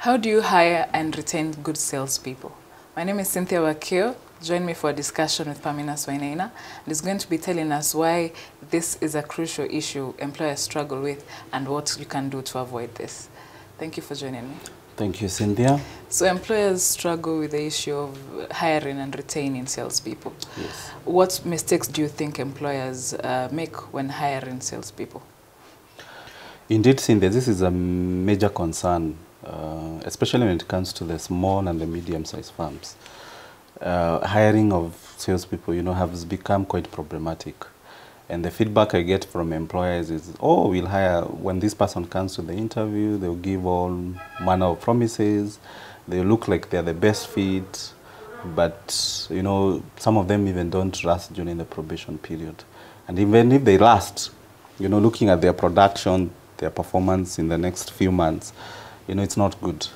How do you hire and retain good salespeople? My name is Cynthia Wakio. Join me for a discussion with Pamina Swainaina, and is going to be telling us why this is a crucial issue employers struggle with and what you can do to avoid this. Thank you for joining me. Thank you, Cynthia. So employers struggle with the issue of hiring and retaining salespeople. Yes. What mistakes do you think employers make when hiring salespeople? Indeed, Cynthia, this is a major concern, especially when it comes to the small and the medium-sized firms. Hiring of salespeople, has become quite problematic. And the feedback I get from employers is, oh, we'll hire, when this person comes to the interview, they'll give all manner of promises, they look like they're the best fit, but, some of them even don't last during the probation period. And even if they last, looking at their production, their performance in the next few months, it's not good.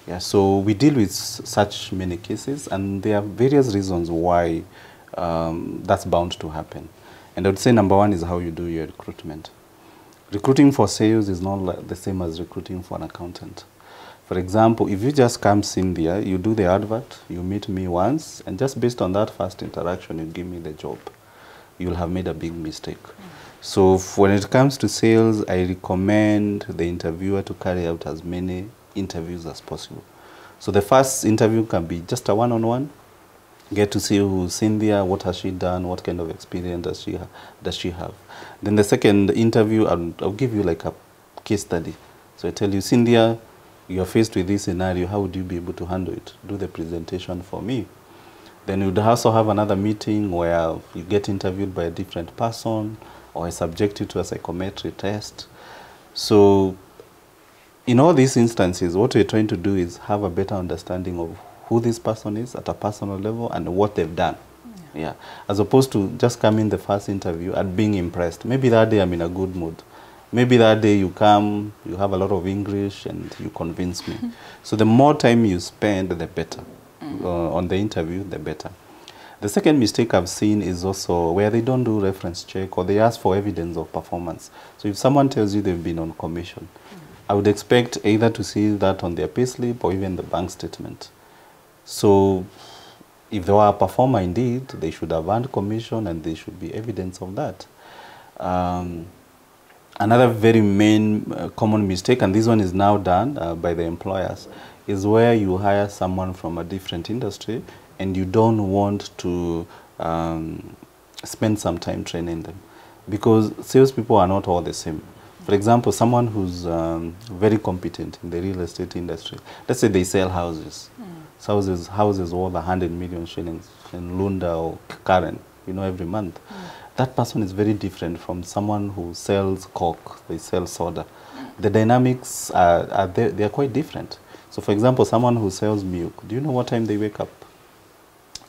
Yeah, so we deal with such many cases, and there are various reasons why that's bound to happen. And I would say number one is how you do your recruitment. Recruiting for sales is not the same as recruiting for an accountant. For example, if you just come in there, you do the advert, you meet me once, and just based on that first interaction, you give me the job, you'll have made a big mistake. So when it comes to sales, I recommend the interviewer to carry out as many interviews as possible. So the first interview can be just a one-on-one, get to see who's Cynthia, what has she done, what kind of experience does she have. Then the second interview, I'll give you like a case study. So I tell you, Cynthia, you're faced with this scenario, how would you be able to handle it? Do the presentation for me. Then you'd also have another meeting where you get interviewed by a different person, or I subject you to a psychometric test. So in all these instances, what we're trying to do is have a better understanding of who this person is at a personal level and what they've done. Yeah. As opposed to just coming the first interview and being impressed. Maybe that day I'm in a good mood. Maybe that day you come, you have a lot of English and you convince me. So the more time you spend, the better. On the interview, the better. The second mistake I've seen is also where they don't do reference check or they ask for evidence of performance. So if someone tells you they've been on commission, I would expect either to see that on their payslip or even the bank statement. So if they were a performer indeed, they should have earned commission and there should be evidence of that. Another very main common mistake, and this one is now done by the employers, is where you hire someone from a different industry and you don't want to spend some time training them. Because salespeople are not all the same. For example, someone who's very competent in the real estate industry, let's say they sell houses. Houses worth 100 million shillings in Lunda or Karen, every month. That person is very different from someone who sells Coke, they sell soda. The dynamics they are quite different. So for example, someone who sells milk, do you know what time they wake up?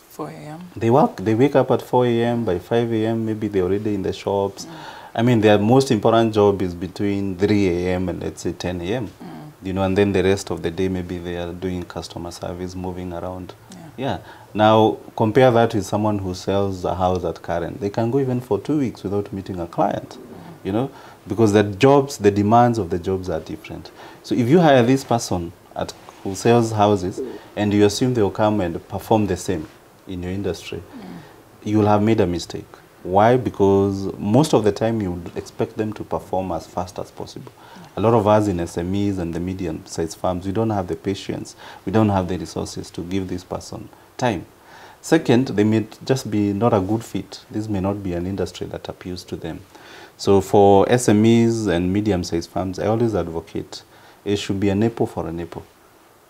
4 a.m. They wake up at 4 a.m. By 5 a.m. maybe they're already in the shops. I mean, their most important job is between 3 a.m. and let's say 10 a.m. And then the rest of the day maybe they are doing customer service, moving around. Yeah. Now compare that with someone who sells a house at Karen. They can go even for 2 weeks without meeting a client, because the demands of the jobs are different. So if you hire this person who sells houses and you assume they will come and perform the same in your industry, you will have made a mistake. Why? Because most of the time you would expect them to perform as fast as possible. A lot of us in SMEs and the medium-sized firms, we don't have the patience, we don't have the resources to give this person time. Second, they may just be not a good fit. This may not be an industry that appeals to them. So for SMEs and medium-sized firms, I always advocate it should be a NEPO for a NEPO.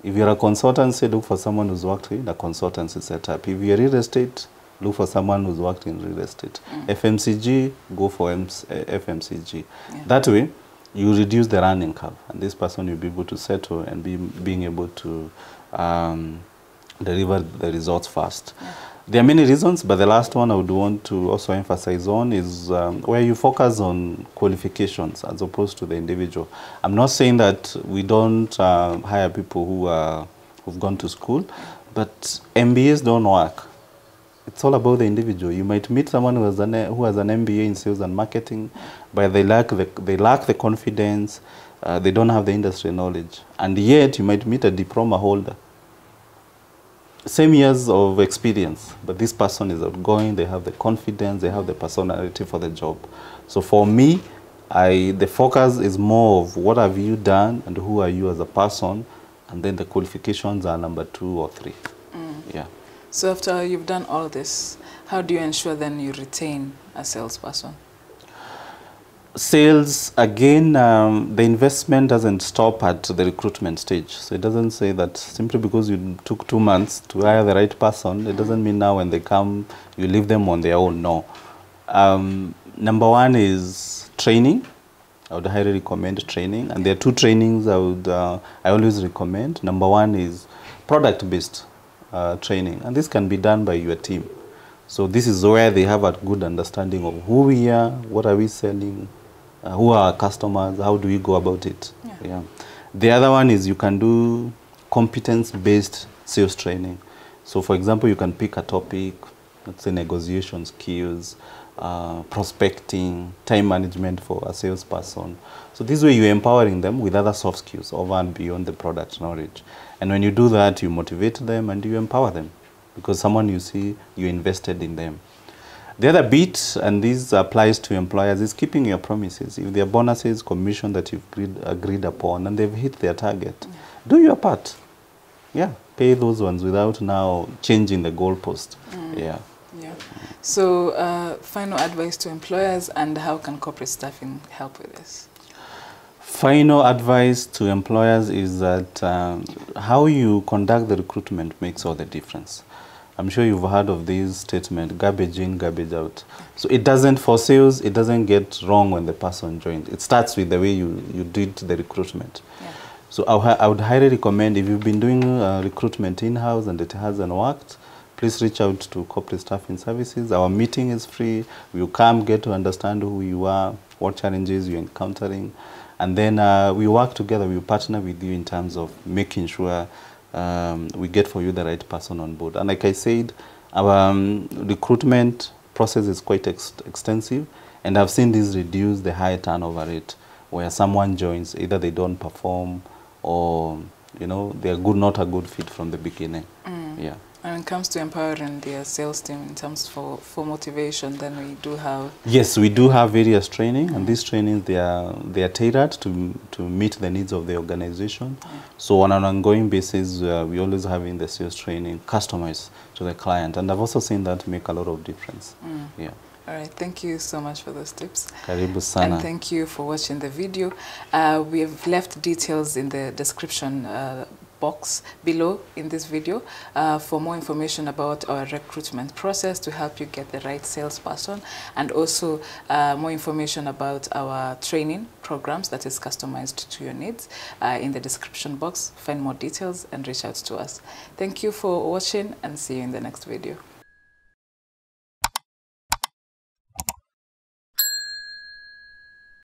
If you're a consultancy, look for someone who's worked in a consultancy setup. If you're real estate, look for someone who's worked in real estate. FMCG, go for FMCG. That way, you reduce the learning curve, and this person will be able to settle and being able to deliver the results fast. There are many reasons, but the last one I would want to also emphasize on is where you focus on qualifications as opposed to the individual. I'm not saying that we don't hire people who've gone to school, but MBAs don't work. It's all about the individual. You might meet someone who has an MBA in sales and marketing, but they lack the confidence. They don't have the industry knowledge, and yet you might meet a diploma holder, same years of experience, but this person is outgoing. They have the confidence. They have the personality for the job. So for me, the focus is more of what have you done and who are you as a person, and then the qualifications are number 2 or 3. Yeah. So after you've done all this, how do you ensure then you retain a salesperson? Sales, again, the investment doesn't stop at the recruitment stage. So it doesn't say that simply because you took 2 months to hire the right person, it doesn't mean now when they come, you leave them on their own. No. Number 1 is training. I would highly recommend training. And there are 2 trainings I always recommend. Number 1 is product-based training. And this can be done by your team. So this is where they have a good understanding of who we are, what are we selling, who are our customers, how do we go about it. Yeah. The other one is you can do competence-based sales training. So for example, you can pick a topic, let's say negotiation skills, prospecting, time management for a salesperson. So this way you're empowering them with other soft skills over and beyond the product knowledge. And when you do that, you motivate them and you empower them because someone you see, you invested in them. The other bit, and this applies to employers, is keeping your promises. If there are bonuses, commission that you've agreed upon and they've hit their target, do your part. Yeah, pay those ones without now changing the goalpost. Yeah. So final advice to employers, and how can corporate staffing help with this? Final advice to employers is that how you conduct the recruitment makes all the difference. I'm sure you've heard of this statement, garbage in, garbage out. So it doesn't, for sales, it doesn't get wrong when the person joined. It starts with the way you did the recruitment. Yeah. So I would highly recommend, if you've been doing recruitment in-house and it hasn't worked, please reach out to Corporate Staffing Services. Our meeting is free. You come, get to understand who you are, what challenges you're encountering, and then we work together, we partner with you in terms of making sure we get for you the right person on board. And like I said, our recruitment process is quite extensive, and I've seen this reduce the high turnover rate, where someone joins, either they don't perform or, you know, they're not a good fit from the beginning. Yeah. And when it comes to empowering the sales team in terms for motivation, then we do have... Yes, we do have various training, and these trainings, they are tailored to meet the needs of the organization. So on an ongoing basis, we always have in the sales training customized to the client, and I've also seen that make a lot of difference. Yeah. All right, thank you so much for those tips. Karibu sana. And thank you for watching the video. We have left details in the description box below in this video for more information about our recruitment process to help you get the right salesperson, and also more information about our training programs that is customized to your needs. In the description box, find more details and reach out to us. Thank you for watching, and see you in the next video.